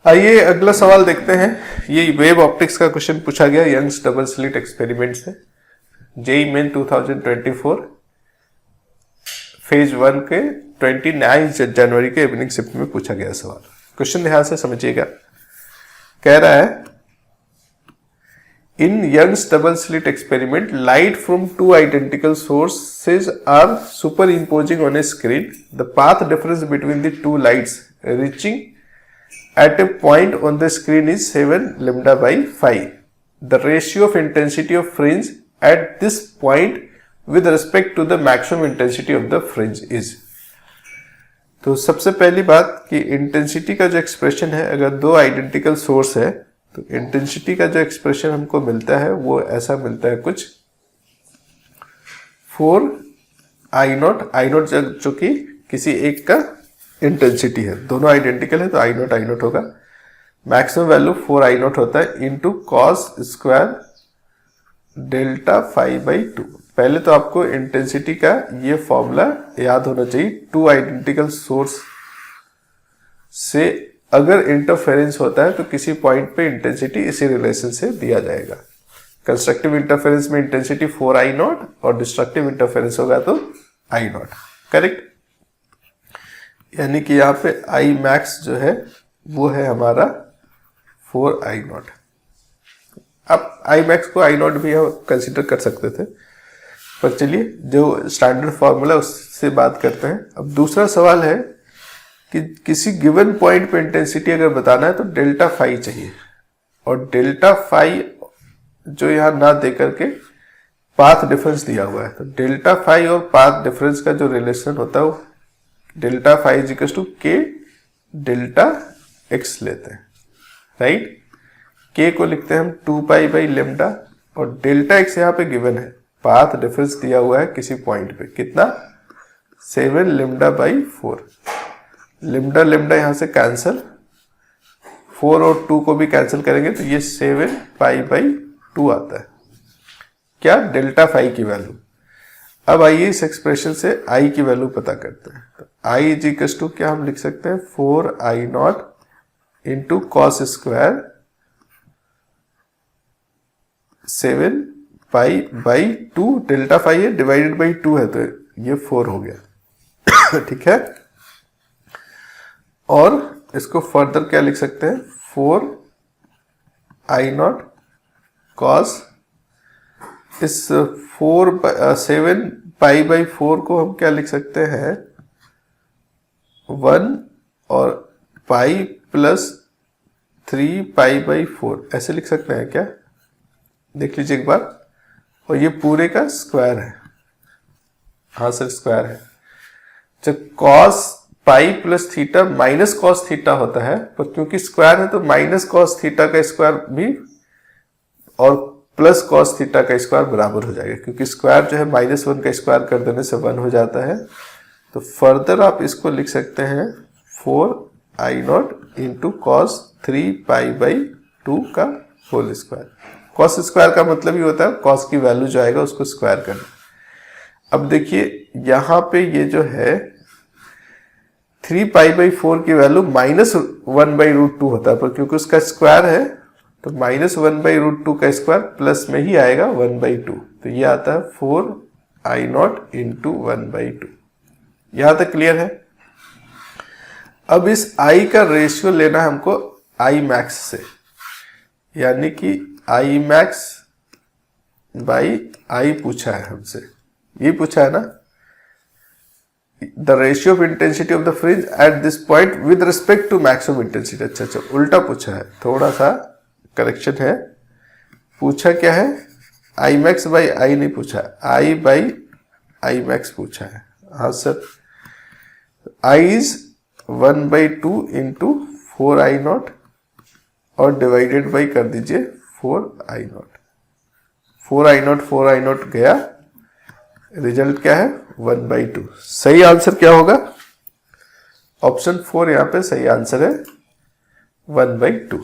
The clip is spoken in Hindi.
आइए अगला सवाल देखते हैं। ये वेव ऑप्टिक्स का क्वेश्चन पूछा गया यंग्स डबल स्लिट एक्सपेरिमेंट से, जेईई मेन 2024 फेज 1 के 29 जनवरी के इवनिंग शिफ्ट में पूछा गया सवाल। क्वेश्चन ध्यान से समझिएगा। कह रहा है in Young's double slit experiment light from two identical sources are super imposing on a screen. The path difference between the two lights reaching at a point on the screen is 7 lambda by 5. The ratio of intensity of fringe at this point with respect to the maximum intensity of the fringe is. तो सबसे पहली बात कि इंटेंसिटी का जो एक्सप्रेशन है, अगर दो आइडेंटिकल सोर्स है तो इंटेंसिटी का जो एक्सप्रेशन हमको मिलता है वो ऐसा मिलता है कुछ 4I0 जो कि किसी एक का इंटेंसिटी है, दोनों आइडेंटिकल है तो I0 होगा। मैक्सिमम वैल्यू 4I0 होता है into cos square delta phi by 2। पहले तो आपको इंटेंसिटी का ये फॉर्मूला याद होना चाहिए। टू आइडेंटिकल सोर्स से अगर इंटरफेरेंस होता है तो किसी पॉइंट पे इंटेंसिटी इसी रिलेशन से दिया जाएगा। कंस्ट्रक्टिव इंटरफेरेंस में इंटेंसिटी 4I0 और डिस्ट्रक्टिव इंटरफेरेंस होगा तो I0। करेक्ट, यानी कि यहाँ पे I मैक्स जो है वो है हमारा 4I0। अब I मैक्स को I0 भी हम कंसिडर कर सकते थे, पर चलिए जो स्टैंडर्ड फॉर्मूला उससे बात करते हैं। अब दूसरा सवाल है कि किसी गिवन पॉइंट पे इंटेंसिटी अगर बताना है तो डेल्टा फाई चाहिए, और डेल्टा फाई जो यहाँ ना दे करके पाथ डिफरेंस दिया हुआ है, तो डेल्टा फाई और पाथ डिफरेंस का जो रिलेशन होता है वो delta phi is equal to k delta x लेते हैं, राइट। के को लिखते हैं हम 2 पाई बाई लेमडा, और डेल्टा एक्स यहाँ पे गिवन है, पाथ डिफरेंस दिया हुआ है किसी पॉइंट पे, कितना 7 लेमडा बाई 4। लेमडा लेमडा यहां से कैंसिल, 4 और 2 को भी कैंसिल करेंगे तो ये 7 पाई बाई 2 आता है, क्या डेल्टा फाई की वैल्यू। अब आइए इस एक्सप्रेशन से आई की वैल्यू पता करते हैं। तो आई इज इक्वल टू क्या हम लिख सकते हैं 4I0 into cos square 7 pi by 2, delta phi है डिवाइडेड बाई 2 है तो ये 4 हो गया ठीक है। और इसको फर्दर क्या लिख सकते हैं 4I0 कॉस इस 7 पाई बाई 4 को हम क्या लिख सकते हैं 1 और पाई प्लस 3 पाई बाई 4 ऐसे लिख सकते हैं क्या, देख लीजिए एक बार। और ये पूरे का स्क्वायर है, हाँ सर स्क्वायर है। जब cos pi plus theta minus cos theta होता है, पर क्योंकि स्क्वायर है तो माइनस कॉस थीटा का स्क्वायर भी और प्लस कॉस थीटा का स्क्वायर बराबर हो जाएगा, क्योंकि स्क्वायर जो है -1 का स्क्वायर कर देने से 1 हो जाता है। तो फर्दर आप इसको लिख सकते हैं 4I0 into cos 3 pi by 2 का होल स्क्वायर। कॉस स्क्वायर का मतलब ही होता है कॉस की वैल्यू जो आएगा उसको स्क्वायर करना। अब देखिए यहां पे ये जो है 3 पाई बाई 4 की वैल्यू -1 बाई √2 होता है, पर क्योंकि उसका स्क्वायर है तो -1 बाई √2 का स्क्वायर प्लस में ही आएगा 1 बाई 2, तो ये आता है 4I0 इंटू 1 बाई 2। यहां तक क्लियर है। अब इस I का रेशियो लेना है हमको I मैक्स से, यानी कि I मैक्स बाई I पूछा है हमसे, ये पूछा है ना, the ratio of intensity of the fringe at this point with respect to maximum intensity. अच्छा उल्टा पूछा है, थोड़ा सा करेक्शन है। पूछा क्या है I मैक्स बाई I नहीं पूछा, I बाई I मैक्स पूछा है। हाँ sir, I is 1 by 2 into 4I0 और डिवाइडेड बाई कर दीजिए 4I0। 4I0 गया, रिजल्ट क्या है 1 बाई 2। सही आंसर क्या होगा, ऑप्शन 4 यहां पे सही आंसर है 1 बाई 2।